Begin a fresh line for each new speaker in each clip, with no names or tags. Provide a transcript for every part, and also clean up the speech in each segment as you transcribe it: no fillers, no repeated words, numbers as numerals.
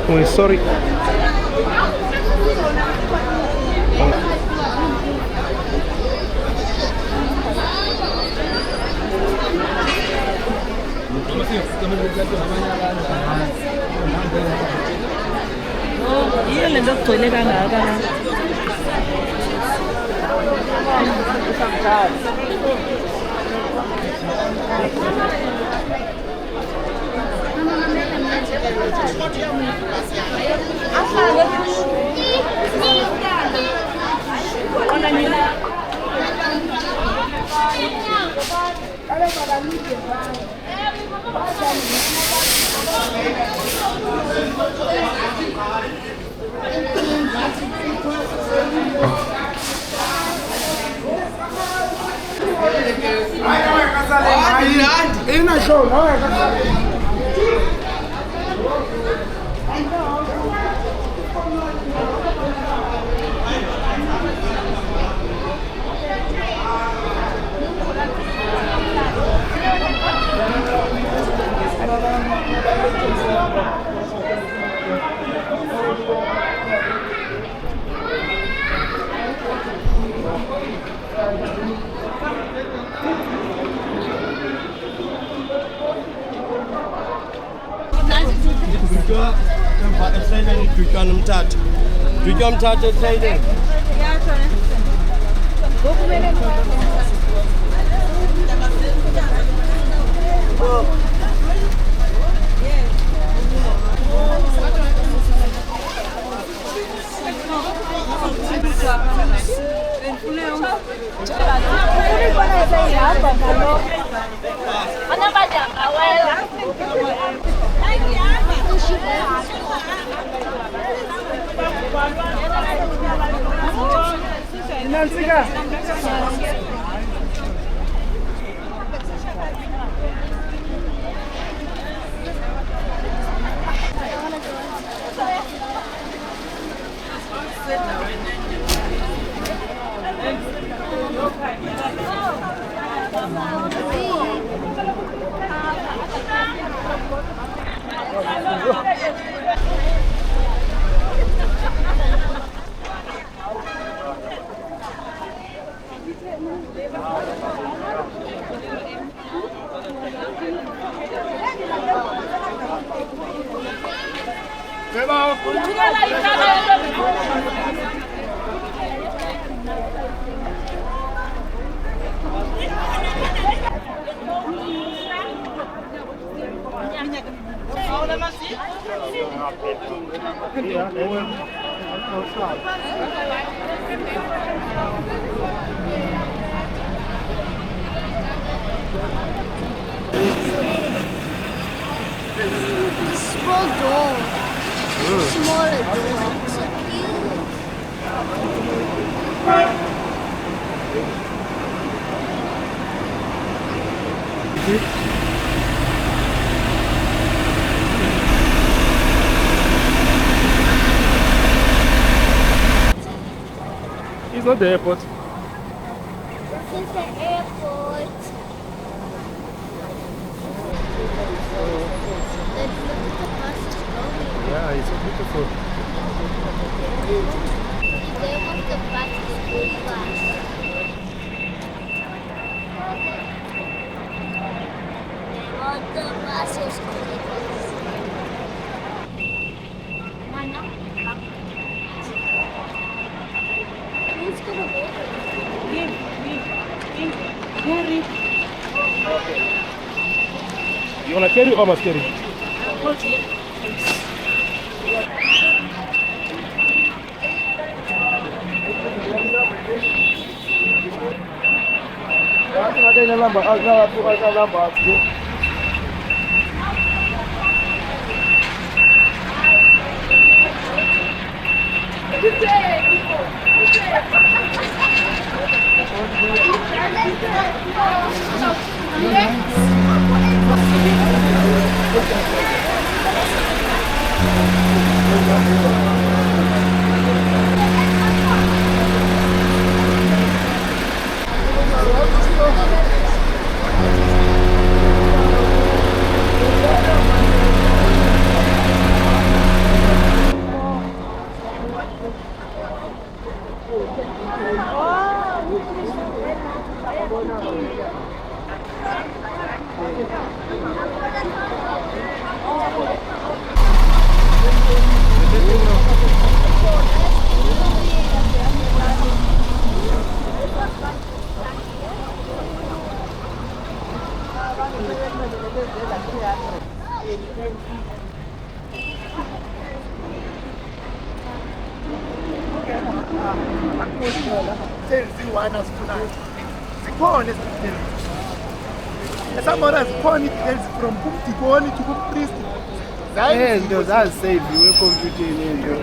Oh, sorry.
Iya lendok toilet kan ada.
Ina show, não é?
Tukiwa mtatu tsaide.
Small door. Smaller door. So cute.
It's not the airport.
This is the airport. Let's look at the buses going.
Yeah, it's so beautiful.
There was the bus going by. the bus is going. Who's gonna hold it?
You wanna carry or must carry?
Senziwana sifunayo zikhona ezidetails esabona zikhona i-details from kumdikoni to kumpriest
Ento zaziseyiviwe ekhompyutheni ento.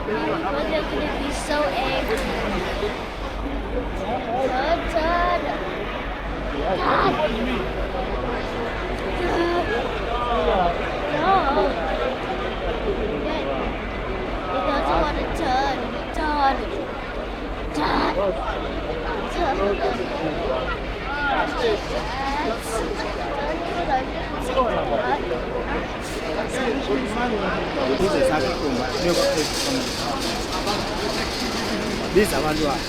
They're gonna be so angry. No. He doesn't want to turn. Turn.
Biza abantwana.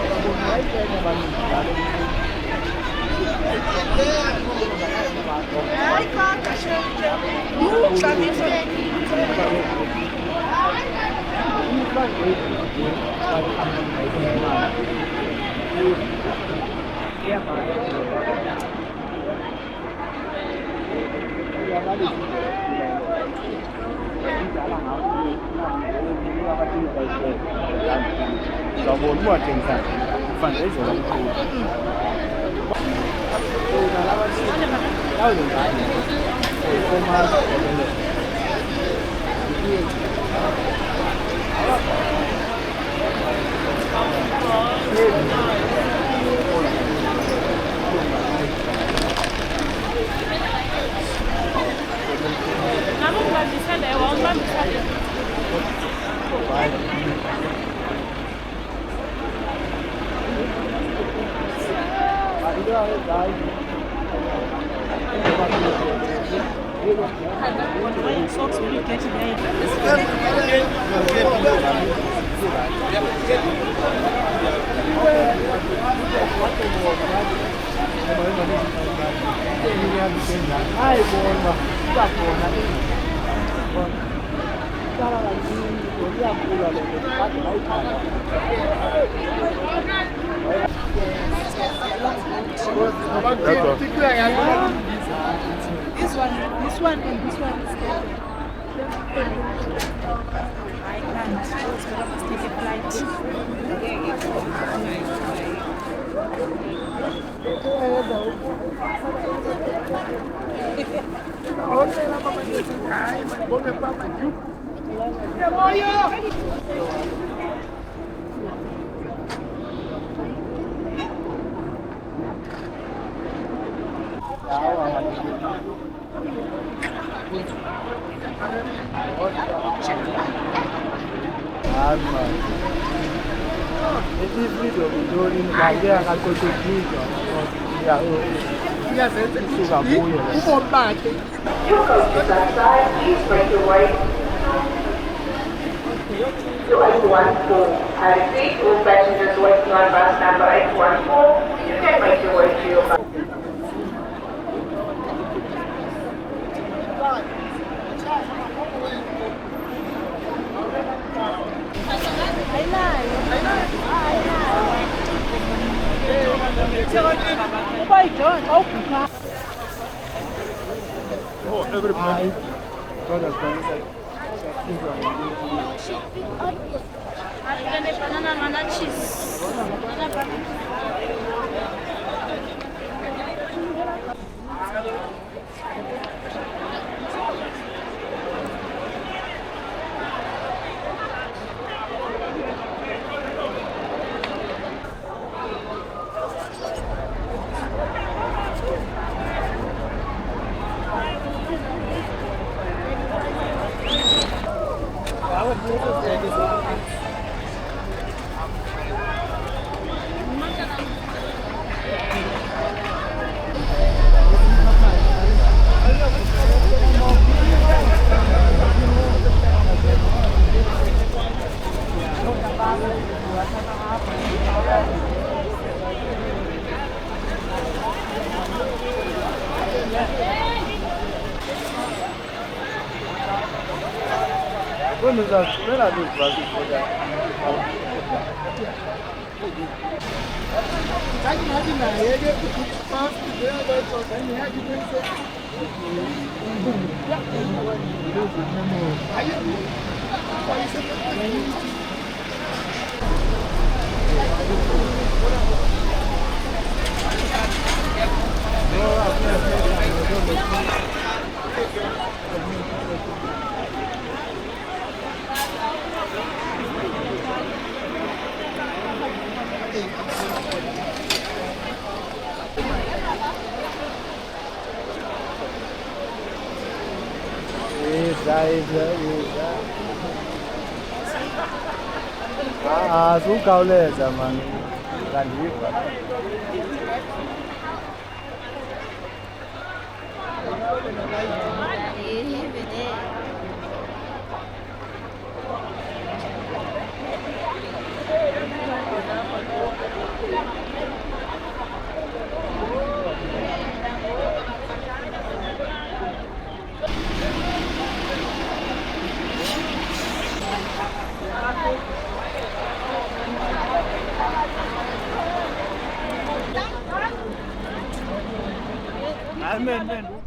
This one and this one is there. I can't. I must take a flight.
Your coach is outside. Please make your way to 814. I repeat, all passengers waiting on bus number 814, you can make your way to your bus.
Oh, everybody.
Banana, banana cheese.
When is that? When are those buses for that? Sukhawuleza man. Kandiva. Amen.